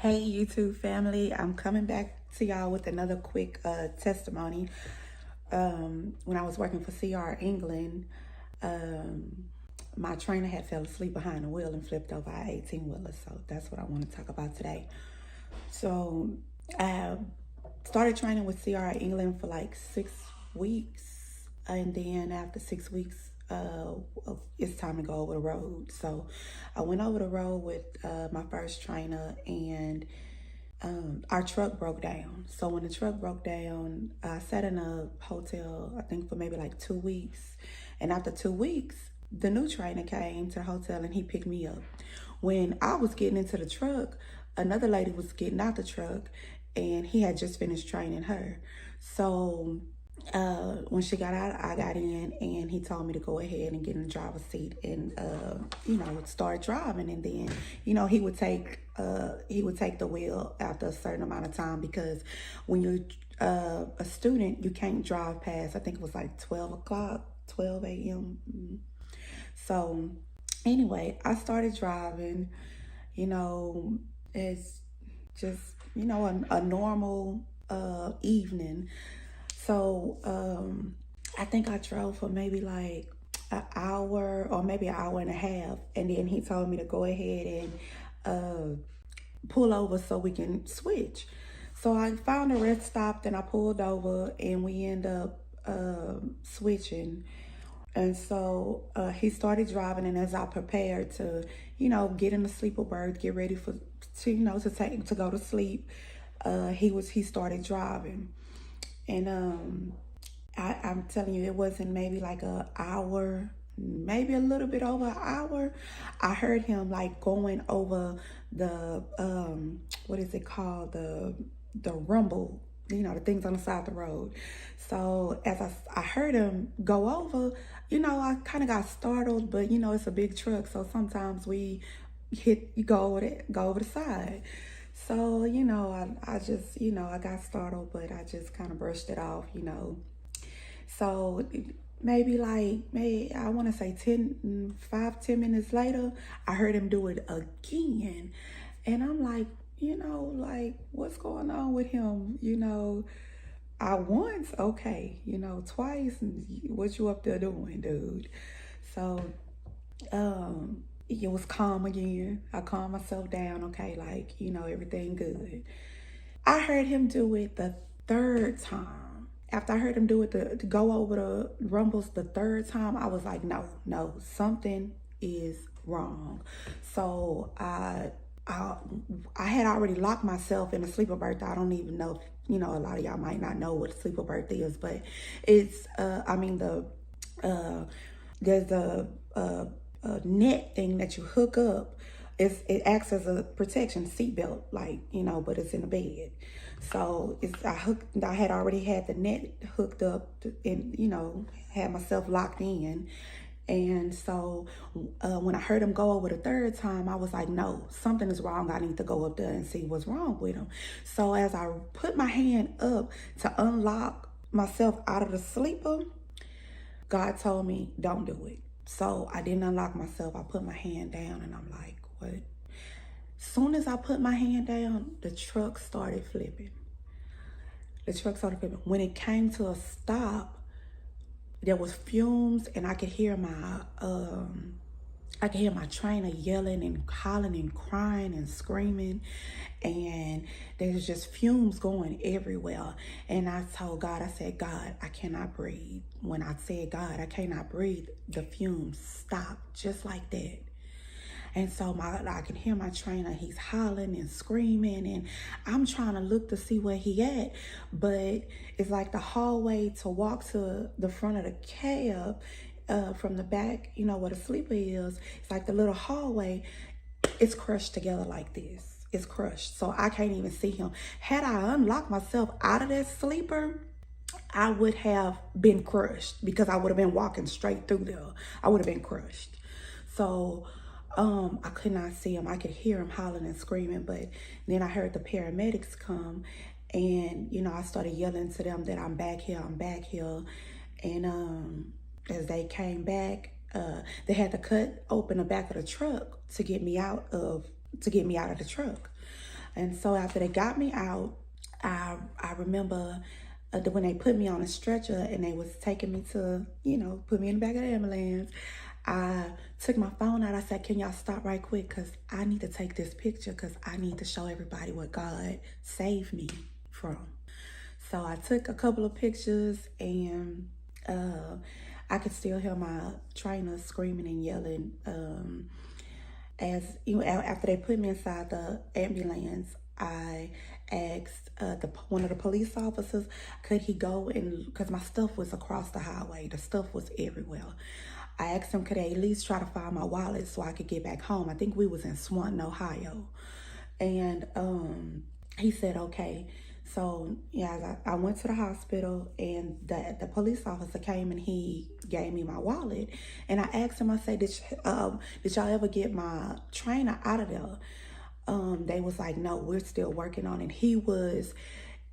Hey YouTube family, I'm coming back to y'all with another quick testimony. When I was working for CR England, um, my trainer had fell asleep behind the wheel and flipped over our 18-wheeler. So that's what I want to talk about today. So I started training with CR England for like 6 weeks. And then after 6 weeks, it's time to go over the road. So I went over the road with my first trainer, and our truck broke down. So when the truck broke down, I sat in a hotel, I think for maybe like 2 weeks. And after 2 weeks, the new trainer came to the hotel and he picked me up. When I was getting into the truck, another lady was getting out the truck and he had just finished training her. So when she got out, I got in, and he told me to go ahead and get in the driver's seat and start driving. And then he would take the wheel after a certain amount of time, because when you're a student, you can't drive past, I think it was like 12 a.m. So anyway, I started driving. It's just a normal evening. So I think I drove for maybe like an hour or maybe an hour and a half. And then he told me to go ahead and pull over so we can switch. So I found a rest stop, then I pulled over, and we end up switching. And so he started driving, and as I prepared to, get in the sleeper berth, get ready to go to sleep, he started driving. And I'm telling you, it wasn't maybe like an hour, maybe a little bit over an hour. I heard him like going over the what is it called? The rumble, the things on the side of the road. So as I heard him go over, I kind of got startled, but it's a big truck, so sometimes we go over the side. So, I just, I got startled, but I just kind of brushed it off. So maybe I want to say 10 minutes later, I heard him do it again. And I'm like, what's going on with him? I once, okay, twice, what you up there doing, dude? So, it was calm again. I calmed myself down. Okay, everything good. I heard him do it the third time. After I heard him do it to go over the rumbles the third time, I was like, no, something is wrong. So I had already locked myself in a sleeper berth. I don't even know if, a lot of y'all might not know what a sleeper berth is, but it's there's a net thing that you hook up. It acts as a protection seatbelt, but it's in the bed. So I had already had the net hooked up and had myself locked in. And so when I heard him go over the third time, I was like, no, something is wrong. I need to go up there and see what's wrong with him. So as I put my hand up to unlock myself out of the sleeper, God told me, don't do it. So I didn't unlock myself. I put my hand down, and I'm like, what? Soon as I put my hand down, the truck started flipping. When it came to a stop, there was fumes, and I could hear my trainer yelling and hollering and crying and screaming, and there was just fumes going everywhere. And I told God, I said, God, I cannot breathe. When I said, God, I cannot breathe, the fumes stopped just like that. And so I can hear my trainer, he's hollering and screaming, and I'm trying to look to see where he at, but it's like the hallway to walk to the front of the cab from the back, where the sleeper is. It's like the little hallway, it's crushed together like this. It's crushed, so I can't even see him. Had I unlocked myself out of that sleeper, I would have been crushed, because I would have been walking straight through there. I would have been crushed. So I could not see him. I could hear him hollering and screaming, but then I heard the paramedics come, and I started yelling to them that I'm back here. And as they came back, they had to cut open the back of the truck to get me out of the truck. And so after they got me out, I remember when they put me on a stretcher and they was taking me to, put me in the back of the ambulance. I took my phone out. I said, can y'all stop right quick? Because I need to take this picture because I need to show everybody what God saved me from. So I took a couple of pictures, and I could still hear my trainer screaming and yelling. After they put me inside the ambulance, I asked one of the police officers, could he go and, because my stuff was across the highway, the stuff was everywhere. I asked him, could they at least try to find my wallet so I could get back home? I think we was in Swanton, Ohio. And he said, okay. So yeah, I went to the hospital, and the police officer came and he gave me my wallet. And I asked him, I said, did y'all ever get my trainer out of there? They was like, no, we're still working on it. He was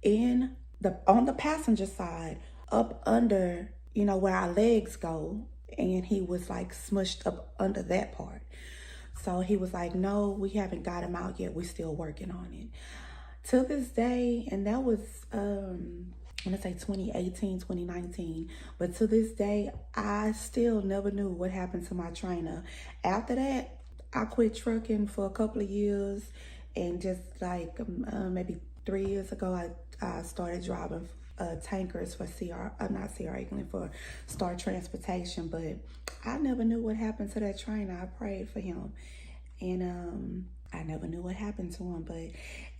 on the passenger side, up under, where our legs go. And he was like smushed up under that part. So he was like, no, we haven't got him out yet. We're still working on it. To this day, and that was, I'm going to say 2018, 2019. But to this day, I still never knew what happened to my trainer. After that, I quit trucking for a couple of years. And just like maybe 3 years ago, I started driving tankers for for Star Transportation. But I never knew what happened to that trainer. I prayed for him, and I never knew what happened to him. But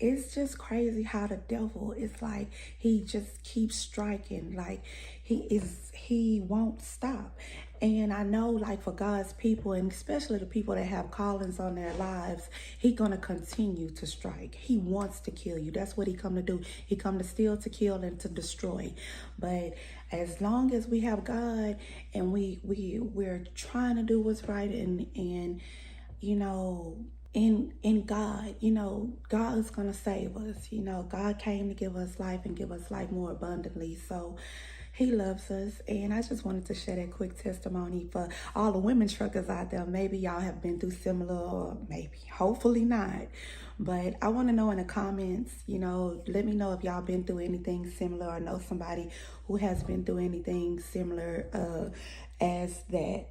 it's just crazy how the devil is like, he just keeps striking. Like he won't stop. And I know, like, for God's people, and especially the people that have callings on their lives, he gonna continue to strike. He wants to kill you. That's what he come to do. He come to steal, to kill, and to destroy. But as long as we have God, and we're trying to do what's right, and in God, God is gonna save us. God came to give us life and give us life more abundantly. So he loves us. And I just wanted to share that quick testimony for all the women truckers out there. Maybe y'all have been through similar, or maybe, hopefully not. But I want to know in the comments, let me know if y'all been through anything similar, or know somebody who has been through anything similar as that.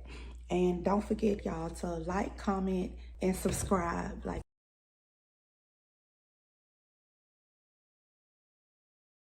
And don't forget, y'all, to like, comment, and subscribe.